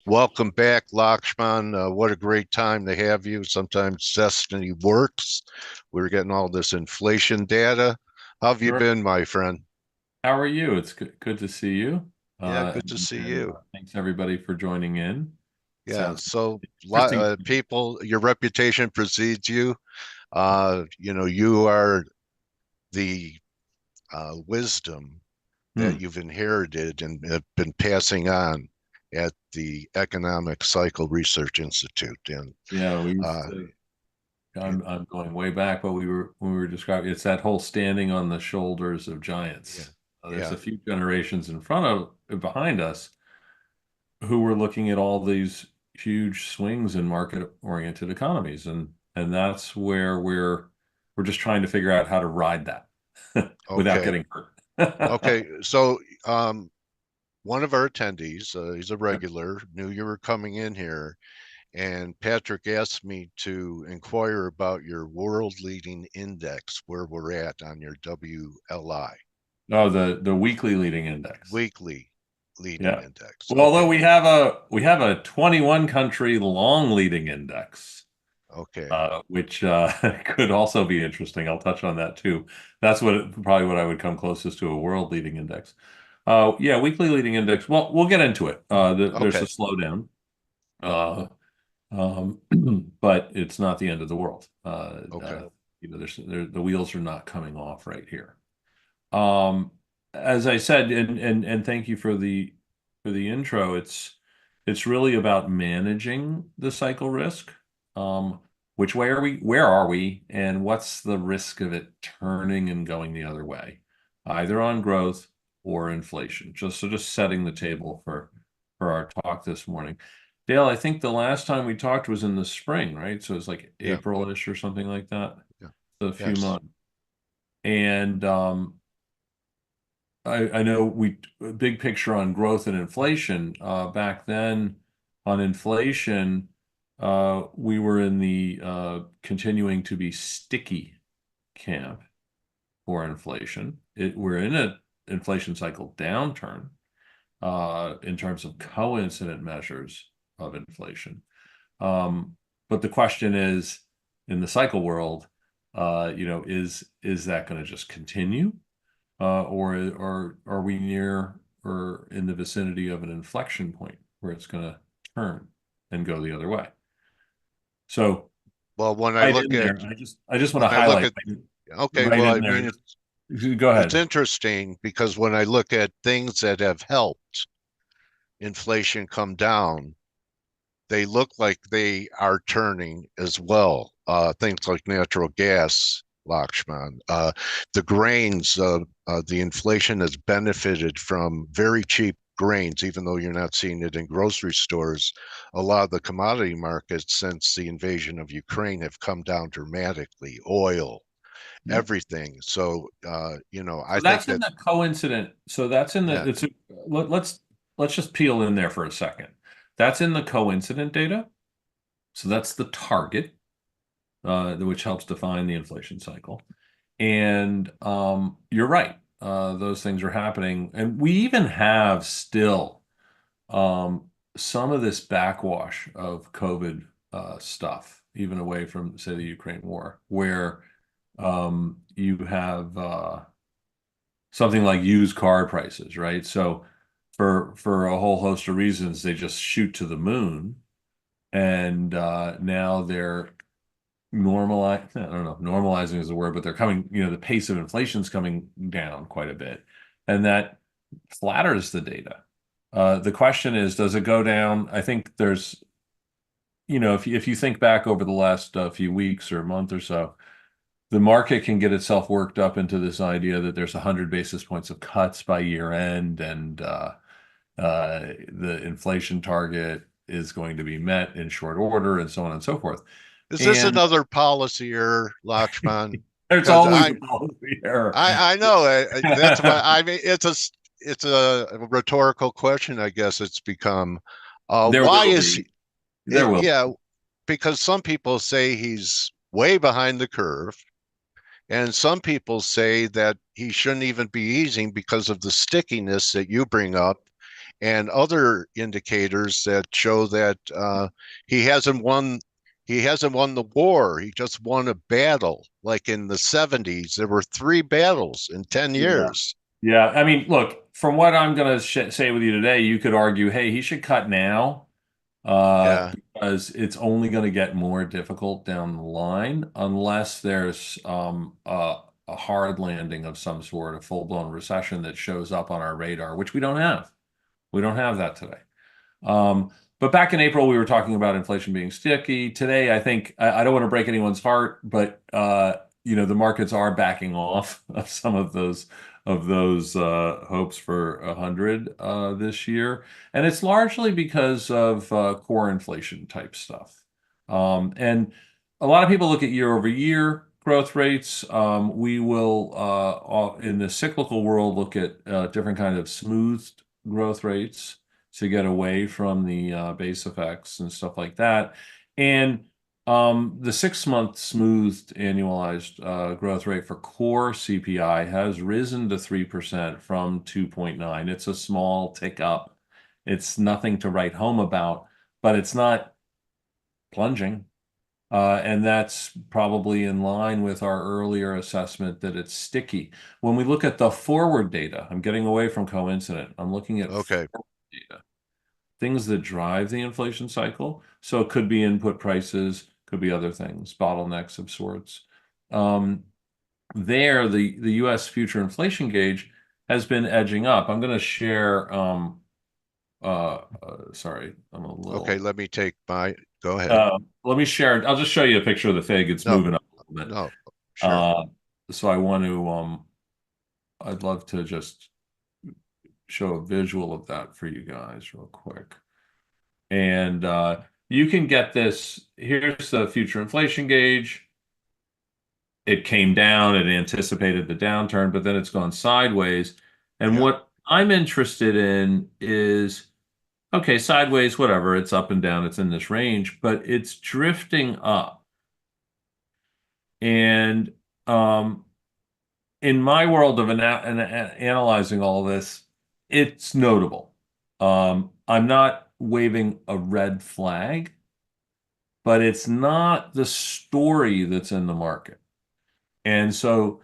Welcome back, Lakshman. What a great time to have you. Sometimes destiny works. We're getting all this inflation data. How have you Sure. been, my friend? How are you? It's good to see you. Yeah, good to see you. Thanks everybody for joining in. Yeah, Sounds so interesting. people, your reputation precedes you. You are the wisdom that Hmm. you've inherited and have been passing on at the Economic Cycle Research Institute. And Yeah, we used uh, to. I'm going way back, but we were when we were describing it's that whole standing on the shoulders of yeah, giants. There's yeah, a few generations in front of behind us who were looking at all these huge swings in market-oriented economies, and that's where we're just trying to figure out how to ride that without okay. getting hurt. Okay, so one of our attendees, he's a regular, knew you were coming in here, and Patrick asked me to inquire about your world leading index, where we're at on your WLI, Oh, the weekly leading index. weekly leading Yeah. index. Well, although Okay, we have a 21 country long leading index, okay, which could also be interesting. I'll touch on that too. That's probably what I would come closest to a world leading index. Yeah, weekly leading index. Well, we'll get into it. There's a okay, slowdown, uh, um, but it's not the end of the world. okay. The wheels are not coming off right here. Um, as I said, and thank you for the intro. It's really about managing the cycle risk. Um, which way are we? Where are we? And what's the risk of it turning and going the other way, either on growth or inflation? Just setting the table for our talk this morning. Dale, I think the last time we talked was in the spring, right? So it's like Yeah, April-ish or something like that. yeah, So a few yes. months. And I know big picture on growth and inflation. Back then, on inflation, we were in the continuing to be sticky camp for inflation. We're in an inflation cycle downturn in terms of coincident measures of inflation. Um, but the question is, in the cycle world, is that going to just continue? Or are we near or in the vicinity of an inflection point where it's going to turn and go the other way? So Well, right in there, I just want to when I look highlight at, okay, right well, in I there. mean, Go it's ahead. interesting because when I look at things that have helped inflation come down, they look like they are turning as well. Things like natural gas, Lakshman, the grains, the inflation has benefited from very cheap grains, even though you're not seeing it in grocery stores. A lot of the commodity markets since the invasion of Ukraine have come down dramatically. Oil, Yeah. everything. So, I So think that's in that, the coincident. So that's in yeah, the it's a, let's just peel in there for a second. That's in the coincident data. So that's the target, which helps define the inflation cycle. And you're right. Those things are happening. And we even have still um, some of this backwash of COVID stuff, even away from, say, the Ukraine war, where you have something like used car prices, right? So for a whole host of reasons, they just shoot to the moon. And now they're I don't know if normalizing is the word, but they're coming, the pace of inflation is coming down quite a bit. And that flatters the data. The question is, does it go down? I think there's, if you think back over the last few weeks or month or so, the market can get itself worked up into this idea that there's 100 basis points of cuts by year end, and the inflation target is going to be met in short order, and so on and so forth. is this And another policy error, Lakshman? there's Because always a policy error. I know that's why I mean it's a rhetorical question. I guess it's become. There Why will is be. There will yeah? Because some people say he's way behind the curve, and some people say that he shouldn't even be easing because of the stickiness that you bring up and other indicators that show that he hasn't won he hasn't won the war. He just won a battle. Like in the 70s, there were 3 battles in 10 Yeah. years. Yeah. I mean, look, from what I'm going to say with you today, you could argue, hey, he should cut now Yeah. because it's only going to get more difficult down the line unless there's a hard landing of some sort, a full-blown recession that shows up on our radar, which we don't have. We don't have that today. But back in April, we were talking about inflation being sticky. Today, I think I don't want to break anyone's heart, but the markets are backing off of some of those hopes for 100 this year, and it's largely because of core inflation type stuff. And a lot of people look at year over year growth rates. We will, in the cyclical world, look at different kind of smoothed growth rates to get away from the base effects and stuff like that. And the 6-month smoothed annualized growth rate for core CPI has risen to 3% from 2.9. It's a small tick up. It's nothing to write home about, but it's not plunging. And that's probably in line with our earlier assessment that it's sticky. When we look at the forward data, I'm getting away from coincident. I'm looking at Okay. forward data, things that drive the inflation cycle. So it could be input prices, could be other things, bottlenecks of sorts. The U.S. future inflation gauge has been edging up. I'm going to share. Sorry, I'm a Okay. little. Let me take my. Go ahead. Let me share. I'll just show you a picture of the fig. It's No, moving up a little bit. no, sure. Uh, so I want to. I'd love to just show a visual of that for you guys real quick. And you can get this. Here's the future inflation gauge. It came down, it anticipated the downturn, but then it's gone sideways. And Yeah. what I'm interested in is, okay, sideways, whatever, it's up and down, it's in this range, but it's drifting up. And in my world of analyzing all this, it's notable. I'm not waving a red flag, but it's not the story that's in the market. And so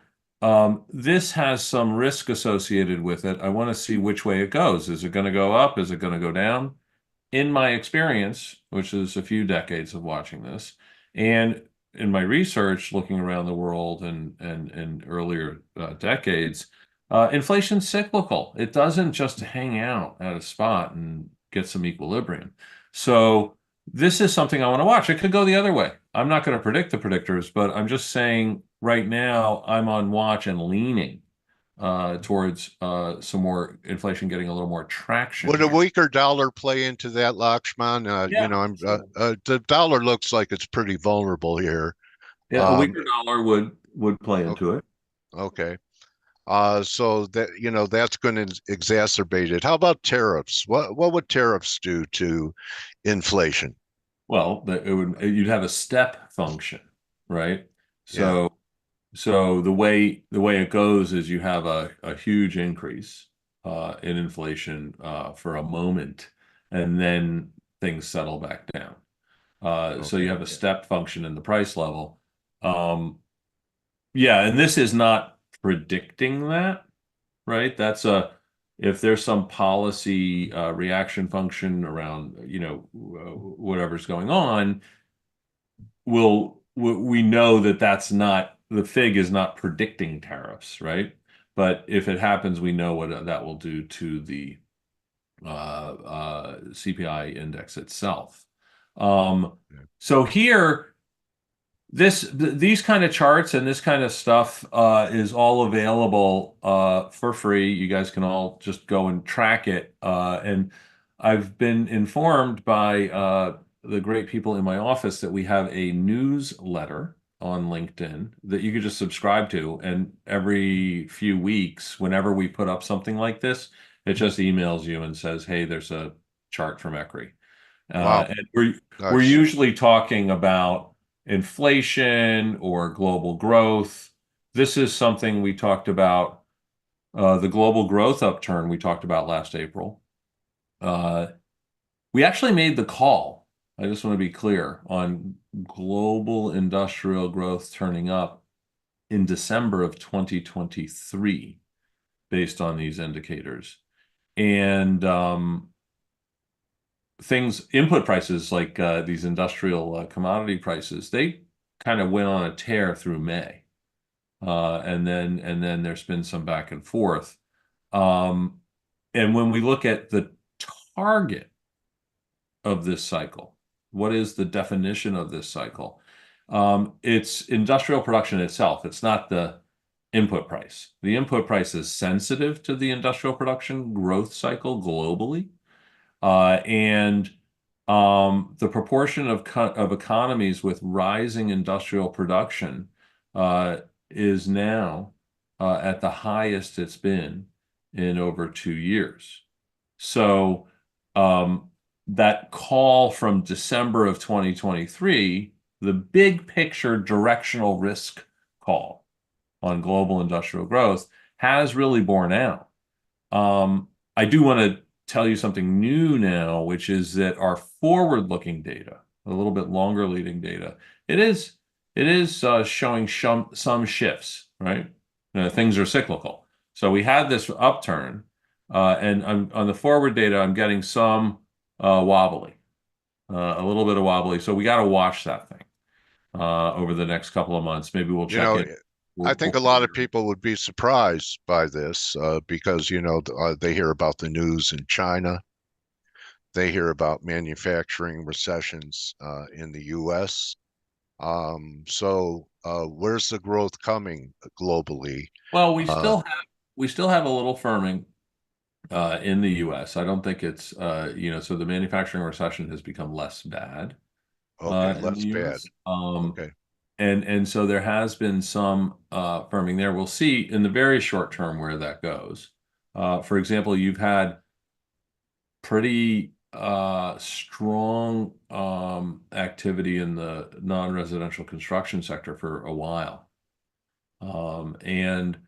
this has some risk associated with it. I want to see which way it goes. Is it going to go up? Is it going to go down? In my experience, which is a few decades of watching this, and in my research looking around the world and earlier decades, inflation's cyclical. It doesn't just hang out at a spot and get some equilibrium. So this is something I want to watch. It could go the other way. I'm not going to predict the predictors, but I'm just saying right now I'm on watch and leaning towards some more inflation getting a little more traction Would a here. weaker dollar play into that, Lakshman? Yeah, I'm sure. the dollar looks like it's pretty vulnerable here. Yeah, a Um, weaker dollar would play o- into it. okay. So that that's going to exacerbate it. How about tariffs? What would tariffs do to inflation? Well, you'd have a step function, right? Yeah. So the way it goes is you have a huge increase in inflation for a moment, and then things settle back down. So you Okay. have a step function in the price level. Yeah, and this is not predicting that, right? If there's some policy reaction function around, whatever's going on, we know that that's not the fig is not predicting tariffs, right? But if it happens, we know what that will do to the CPI index itself. Yeah. So here these kind of charts and this kind of stuff is all available for free. You guys can all just go and track it. And I've been informed by the great people in my office that we have a newsletter on LinkedIn that you could just subscribe to. And every few weeks, whenever we put up something like this, it just emails you and says, "Hey, there's a chart from ECRI." Wow. And we're Nice. usually talking about inflation or global growth. This is something we talked about, the global growth upturn we talked about last April. Uh, we actually made the call. I just want to be clear on global industrial growth turning up in December of 2023 based on these indicators. And input prices like these industrial commodity prices, they kind of went on a tear through May. And then there's been some back and forth. Um, and when we look at the target of this cycle, what is the definition of this cycle? It's industrial production itself. It's not the input price. The input price is sensitive to the industrial production growth cycle globally. And the proportion of economies with rising industrial production is now at the highest it's been in over 2 years. So that call from December of 2023, the big picture directional risk call on global industrial growth has really borne out. I do want to tell you something new now, which is that our forward-looking data, a little bit longer leading data, it is showing some shifts, right? Things are cyclical. So we had this upturn, and on the forward data, I'm getting some wobbly, a little bit of wobbly. So we got to watch that thing over the next couple of months. Maybe we'll You check know, in. I think a lot of people would be surprised by this because, they hear about the news in China. They hear about manufacturing recessions in the US. Where's the growth coming globally? Well, Uh, we still have a little firming in the U.S. I don't think it's so the manufacturing recession has become less bad okay, in the less bad. U.S. Okay. And so there has been some firming there. We'll see in the very short term where that goes. For example, you've had pretty strong activity in the non-residential construction sector for a while. And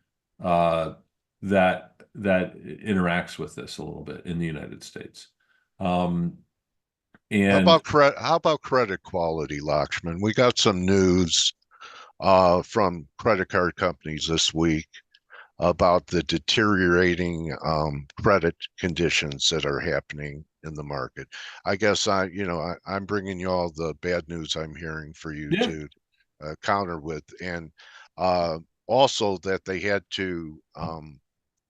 that interacts with this a little bit in the United States. Um, and How about credit quality, Lakshman? We got some news from credit card companies this week about the deteriorating credit conditions that are happening in the market. I guess I'm bringing you all the bad news I'm hearing for you yeah, to counter with, and uh, also that they had to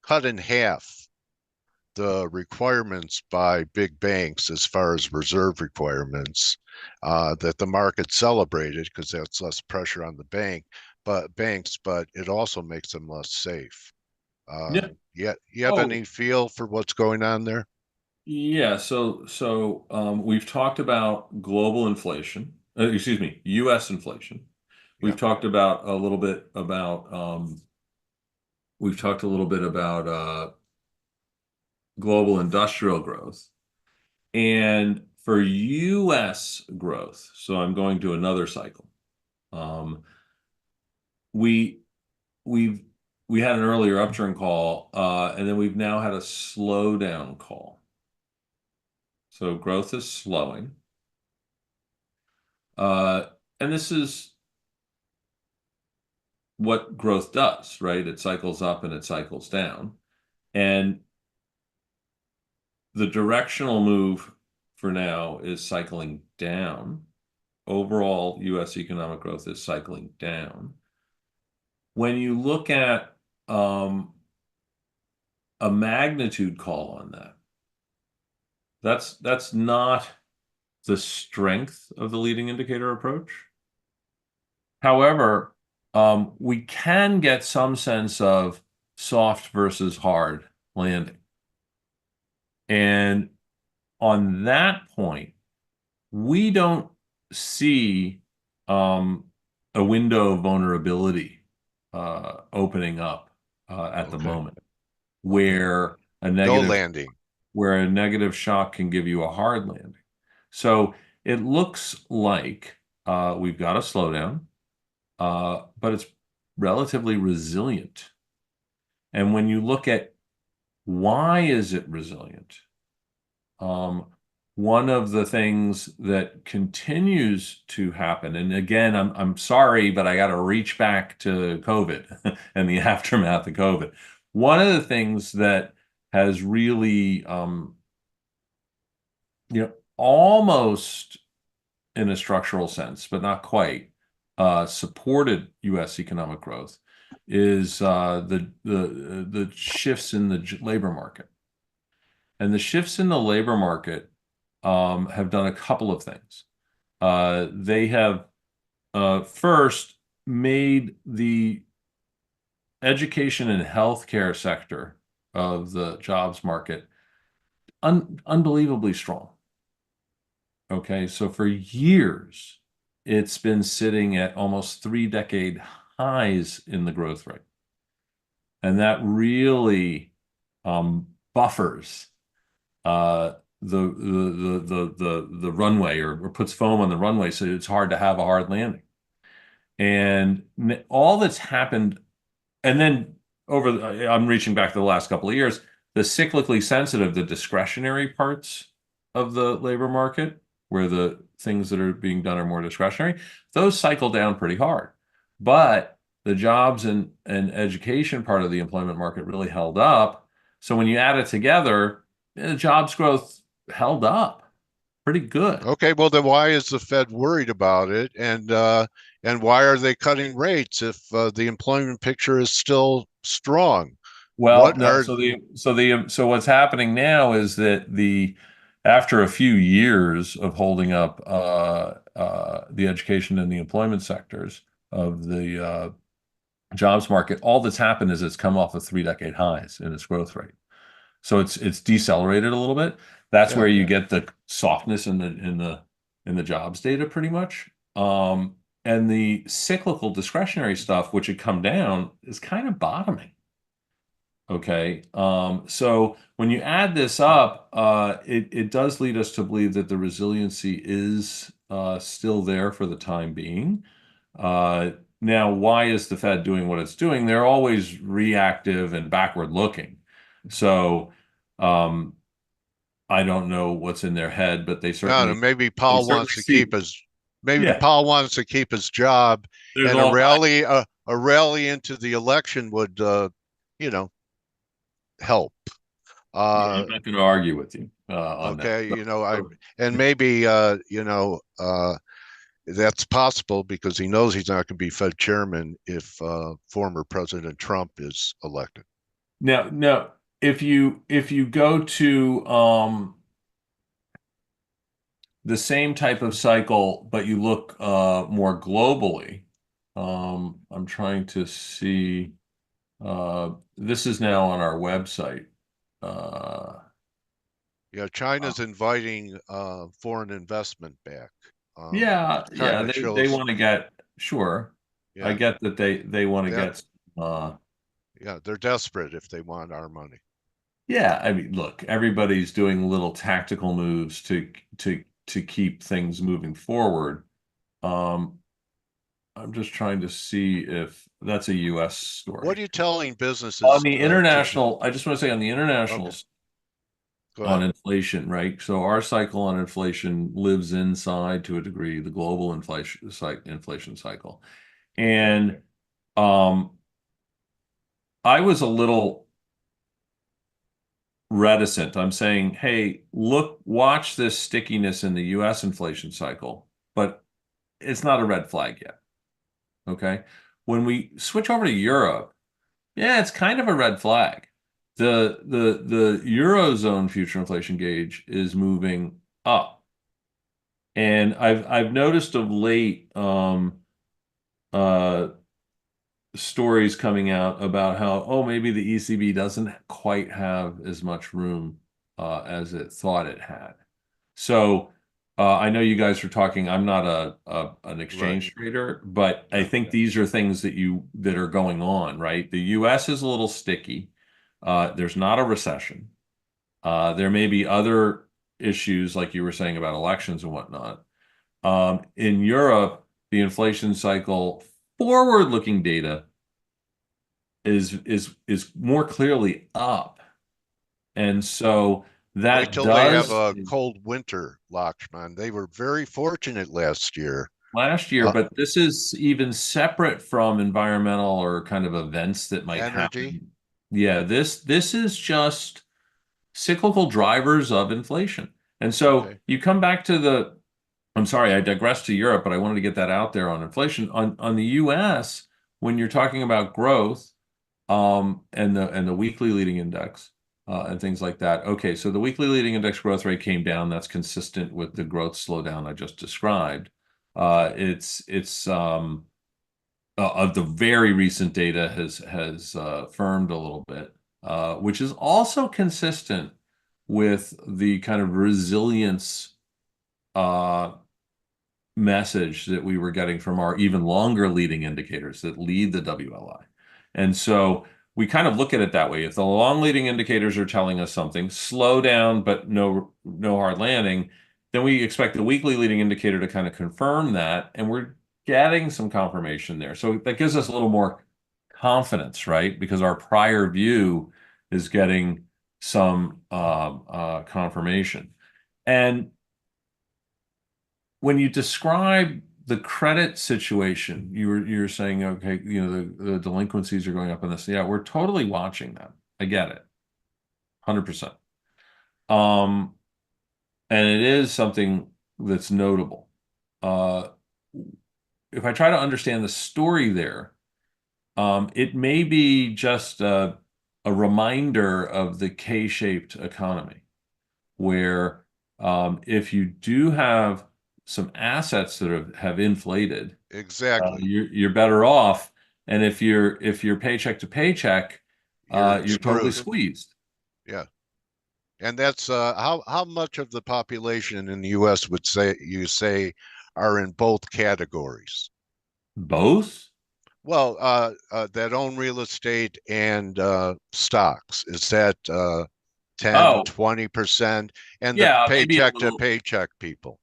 cut in half the requirements by big banks as far as reserve requirements that the market celebrated because that's less pressure on the banks, but it also makes them less safe. yeah. Yet, you have Oh, any feel for what's going on there? yeah. We've talked about global inflation. Excuse me, U.S. inflation. Yeah. We've talked a little bit about global industrial growth. And for US growth, so I'm going to another cycle. Um, we we've we had an earlier upturn call, and then we've now had a slowdown call. So growth is slowing. And this is what growth does, right? It cycles up and it cycles down. And the directional move for now is cycling down. Overall, US economic growth is cycling down. When you look at a magnitude call on that, that's not the strength of the leading indicator approach. However, we can get some sense of soft versus hard landing. And on that point, we don't see a window of vulnerability opening up at the Okay. moment, Okay. where a No negative landing. shock can give you a hard landing. So it looks like we've got a slowdown, but it's relatively resilient. And when you look at why is it resilient, One of the things that continues to happen, and again, I'm sorry, but I got to reach back to COVID and the aftermath of COVID. One of the things that has really, almost in a structural sense, but not quite, supported U.S. economic growth is the shifts in the labor market. And the shifts in the labor market have done a couple of things. They have first made the education and healthcare sector of the jobs market unbelievably strong. Okay, so for years, it's been sitting at almost 3-decade highs in the growth rate. And that really buffers the runway, or puts foam on the runway, so it's hard to have a hard landing. And all that's happened, and then I'm reaching back to the last couple of years, the cyclically sensitive, the discretionary parts of the labor market, where the things that are being done are more discretionary, those cycle down pretty hard. But the jobs and education part of the employment market really held up. So when you add it together, the jobs growth held up pretty good. Okay, well then why is the Fed worried about it, and why are they cutting rates if the employment picture is still strong? Well, What no, are so what's happening now is that after a few years of holding up the education and the employment sectors of the jobs market, all that's happened is it's come off of 3-decade highs in its growth rate. So it's decelerated a little bit. That's where yeah. you get the softness in the jobs data pretty much. And the cyclical discretionary stuff, which had come down, is kind of bottoming. Okay. So when you add this up, it does lead us to believe that the resiliency is still there for the time being. Now, why is the Fed doing what it's doing? They're always reactive and backward looking. So I don't know what's in their head, but they I don't know, certainly maybe they Paul certainly wants to see. keep his maybe Yeah, Paul wants to keep his job, there's and all. a rally into the election would you know help. Yeah, Uh I'm not going to argue with you on that. okay, I So, and maybe that's possible because he knows he's not going to be Fed chairman if former President Trump is elected. now, if you go to the same type of cycle, but you look more globally, I'm trying to see. This is now on our website. Uh, Yeah, China's inviting foreign investment back. yeah, Which kind yeah, of they shows, want to get, sure. I yeah, get that they want to yeah, get yeah, they're desperate if they want our money. yeah, I mean, look, everybody's doing little tactical moves to keep things moving forward. Um, I'm just trying to see if that's a US What story. are you telling On businesses the to do? international, I just want to say on the international Okay, go on ahead. inflation, right? So our cycle on inflation lives inside to a degree the global inflation cycle. Okay. And um, I was a little reticent. I'm saying, hey, look, watch this stickiness in the US inflation cycle, but it's not a red flag yet. Okay. When we switch over to Europe, yeah, it's kind of a red flag. The Eurozone future inflation gauge is moving up. And I've noticed of late uh stories coming out about how, oh, maybe the ECB doesn't quite have as much room as it thought it had. So I know you guys are talking. I'm not an Right. exchange trader, but I Yeah. think these are things that are going on, right? The U.S. is a little sticky. There's not a recession. There may be other issues, like you were saying about elections and whatnot. In Europe, the inflation cycle forward-looking data is more clearly up. And so Wait That till they have does a cold winter, Lakshman. They were very fortunate last year. last year, Uh, but this is even separate from environmental or kind of events that might energy, happen. Yeah, this is just cyclical drivers of inflation. And so okay, you come back to the, I'm sorry, I digressed to Europe, but I wanted to get that out there on inflation. On the US, when you're talking about growth, and the weekly leading index, and things like that. Okay, so the weekly leading index growth rate came down. That's consistent with the growth slowdown I just described. okay. Of the very recent data has firmed a little bit, which is also consistent with the kind of resilience uh, message that we were getting from our even longer leading indicators that lead the WLI. And so we kind of look at it that way. If the long leading indicators are telling us something, slow down, but no hard landing, then we expect the weekly leading indicator to kind of confirm that. And we're getting some confirmation there. So that gives us a little more confidence, right? Because our prior view is getting some confirmation. And when you describe the credit situation, you're saying, okay, the delinquencies are going up in this. Yeah, we're totally watching that. I get it, 100%. Um, and it is something that's notable. Uh, if I try to understand the story there, it may be just a reminder of the K-shaped economy, where if you do have some assets that have inflated, Exactly. you're better off. And if you're paycheck to paycheck, You're you're totally screwed. squeezed. Yeah. And that's how much of the population in the US would say are in both categories? Both? Well, that own real estate and stocks. Is that 10, Oh, 20%? And the yeah, maybe a paycheck to little. paycheck people.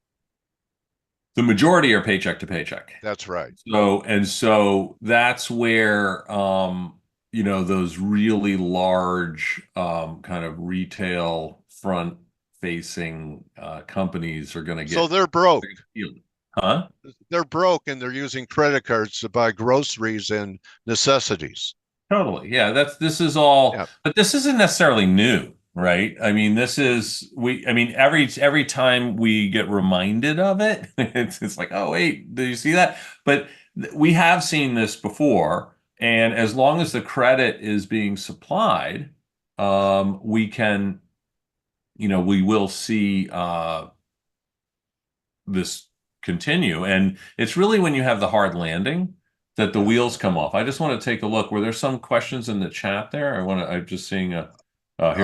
The majority are paycheck to paycheck. That's right. So that's where those really large kind of retail front facing companies are going to So get they're broke. healed. Huh? They're broke and they're using credit cards to buy groceries and necessities. Totally. Yeah, this is all, Yeah. but this isn't necessarily new, right? I mean, this is we I mean every time we get reminded of it, it's like, "Oh, wait, did you see that?" But we have seen this before, and as long as the credit is being supplied, we can, we will see this continue. And it's really when you have the hard landing that the Yeah. wheels come off. I just want to take a look. Were there some questions in the chat there? I'm just seeing here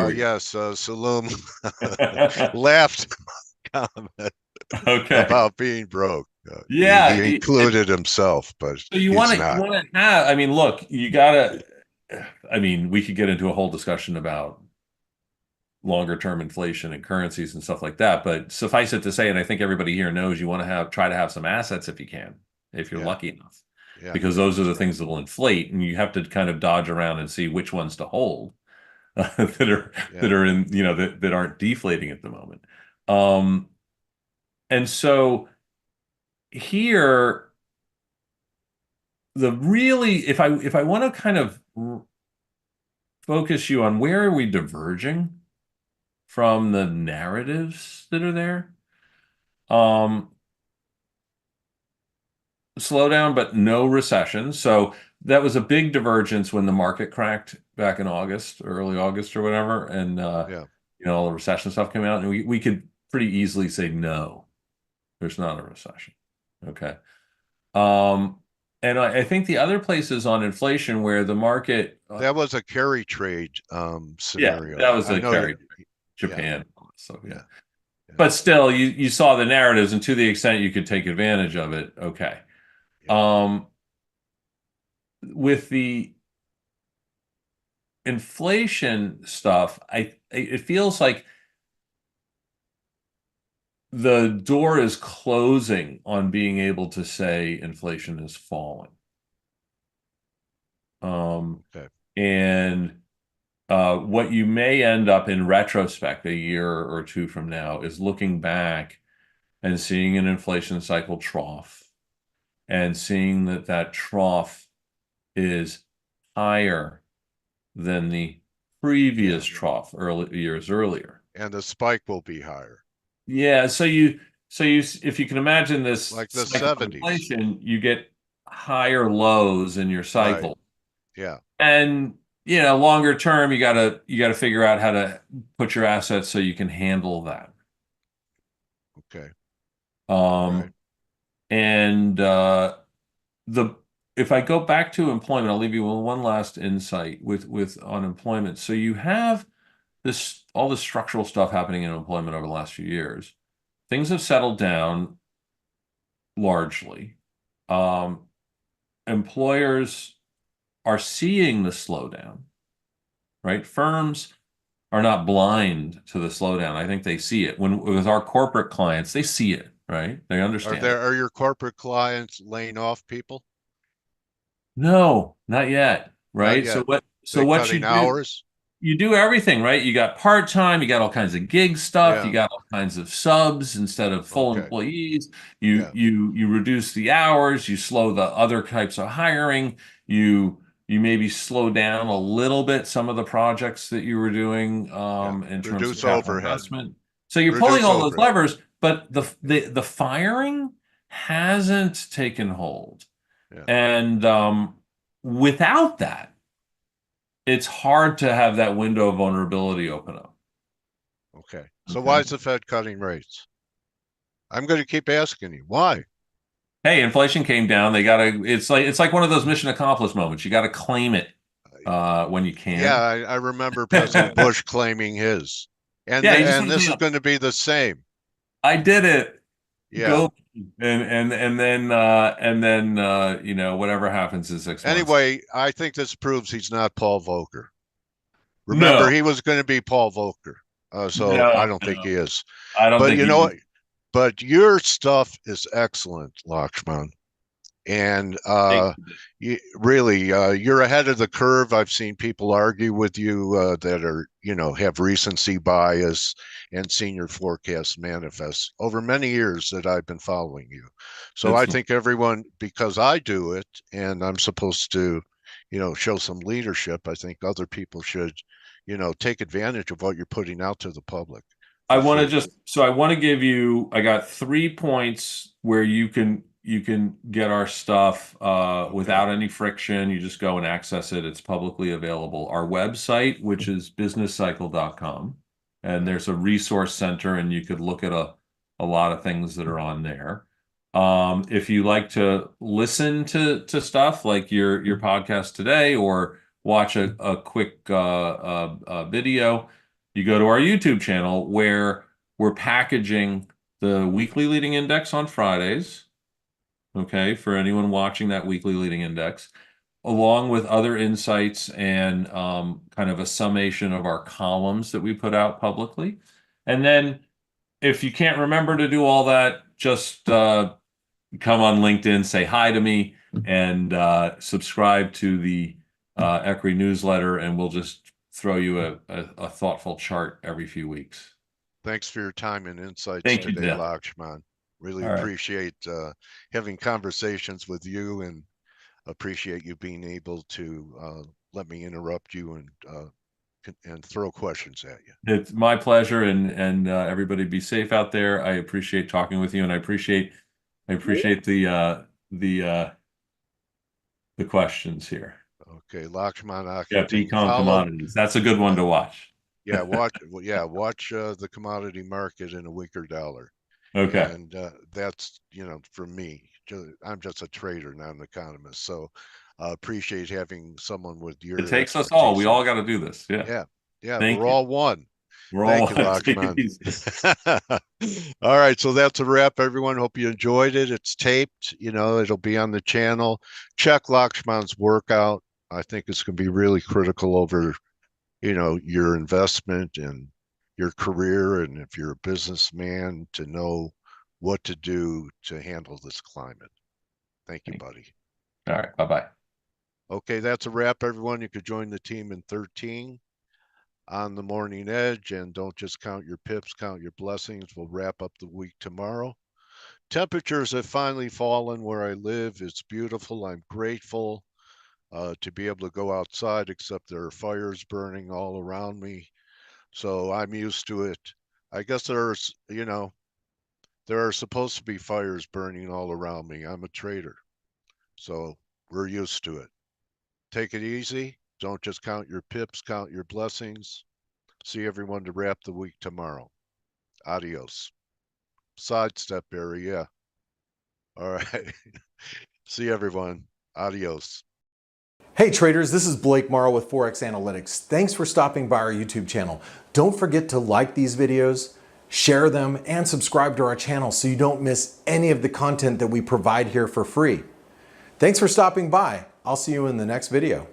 we Yes, Saloom go. laughed comment Okay. about being broke. He Yeah. included himself, but So you he's want to you not. want to have, I mean, look, you gotta, I mean, we could get into a whole discussion about longer term inflation and currencies and stuff like that. But suffice it to say, and I think everybody here knows, you want to try to have some assets if you can, if you're Yeah, lucky enough, yeah, because those are that's the right. things that will inflate, and you have to kind of dodge around and see which ones to hold that are Yeah. in, that aren't deflating at the moment. Um, and so here, the really, if I want to kind of focus you on where are we diverging from the narratives that are there. Um, Slowdown, but no recession. So that was a big divergence when the market cracked back in August, early August or whatever, and Yeah. all the recession stuff came out, and we could pretty easily say no, there's not a recession. Okay. Um, and I think the other places on inflation where the market, That was a carry trade yeah, that scenario. was I a know you. carry Yeah, Japan. So yeah. yeah, yeah, But still, you saw the narratives, and to the extent you could take advantage of it, okay. yeah. Um, with the inflation stuff, it feels like the door is closing on being able to say inflation is falling. Um, Okay. and what you may end up in retrospect a year or two from now is looking back and seeing an inflation cycle trough and seeing that that trough is higher than the Yeah. previous trough years earlier. And the spike will be higher, Yeah, if you can imagine this like the cycle of 70s. inflation, you get higher lows in your Right. cycle. Yeah. And longer term, you gotta figure out how to put your assets so you can handle that. Okay. All right. Um, and the if I go back to employment, I'll leave you with one last insight with unemployment. So you have this all this structural stuff happening in employment over the last few years. Things have settled down largely. Um, Employers are seeing the slowdown, right? Firms are not blind to the slowdown. I think they see it. When with our corporate clients, they see it, right? They understand it. Are your corporate clients laying off people? No, not yet, Not right? So yet. what Cutting you do, hours? you do everything, right? You got part-time, you got all kinds of gig stuff, you Yeah. got all kinds of subs instead of full Okay. employees. You Yeah. you you reduce the hours, you slow the other types of hiring, you maybe slow down a little bit some of the projects that you were doing Yeah. in terms of Reduce capital overhead. investment. So you're pulling Reduce all those overhead. levers, but the firing hasn't taken hold. Yeah. And without that, it's hard to have that window of vulnerability open up. Okay. So why Okay. is the Fed cutting rates? I'm going to keep asking you why. Hey, inflation came down. They gotta. It's like one of those mission accomplished moments. You got to claim it when you Yeah, can. I remember President Bush claiming his, Yeah, you just and want to this say, is going to be the same. "I did it." Yeah. Go and then whatever happens in 6 months. Anyway, I think this proves he's not Paul Volcker. Remember, No, he was going to be Paul Volcker. So I no, don't think he no. is. I don't But think you he know what? is. But your stuff is excellent, Lakshman. And Thank you. really, you're ahead of the curve. I've seen people argue with you that are, have recency bias and seen your forecast manifest over many years that I've been following you. So I It's think everyone, because I do it and I'm supposed to, show some leadership, I think other people should, take advantage of what you're putting out to the public I for want to free. just so I want to give you I got 3 points where you can get our stuff Okay. without any friction. You just go and access it. It's publicly available. Our website, which is businesscycle.com, and Right. there's a resource center and you could look at a lot of things that are on there. If you like to listen to stuff like your podcast today or watch a quick video, you go to our YouTube channel where we're packaging the weekly leading index on Fridays, okay, for anyone watching that weekly leading index, along with other insights and kind of a summation of our columns that we put out publicly. And then if you can't remember to do all that, just come on LinkedIn, say hi to me, and subscribe to the ECRI newsletter, and we'll just throw you a thoughtful chart every few weeks. Thanks for your time and insights Thank you, today, Jeff. Lakshman. Really All right. appreciate having conversations with you and appreciate you being able to let me interrupt you and throw questions at you. It's my pleasure, and everybody be safe out there. I appreciate talking with you, and I appreciate the questions here. Okay, Lakshman Yeah, Achuthan. Econ Commodities. That's a good one Uh, to watch. watch the commodity market in a weaker dollar, Okay. and that's for me. I'm just a trader, not an economist. So appreciate having someone with It your takes us all. We expertise all on. got to do this. Yeah. Yeah, yeah, Thank we're you. all one. We're all Thank you, want to take it Lakshman. easy. All right, so that's a wrap, everyone. Hope you enjoyed it. It's taped, it'll be on the channel. Check Lakshman's workout. I think it's going to be really critical over, your investment and your career, and if you're a businessman, to know what to do to handle this climate. Thank you, buddy. All right. Bye bye. Okay, that's a wrap, everyone. You could join the team in 13. on the morning edge, and don't just count your pips, count your blessings. We'll wrap up the week tomorrow. Temperatures have finally fallen where I live. It's beautiful. I'm grateful to be able to go outside, except there are fires burning all around me. So I'm used to it. I guess there are supposed to be fires burning all around me. I'm a trader. So we're used to it. Take it easy. Don't just count your pips, count your blessings. See everyone to wrap the week tomorrow. Adios. Sidestep area. All right. See everyone. Adios. Hey traders, this is Blake Morrow with Forex Analytics. Thanks for stopping by our YouTube channel. Don't forget to like these videos, share them, and subscribe to our channel so you don't miss any of the content that we provide here for free. Thanks for stopping by. I'll see you in the next video.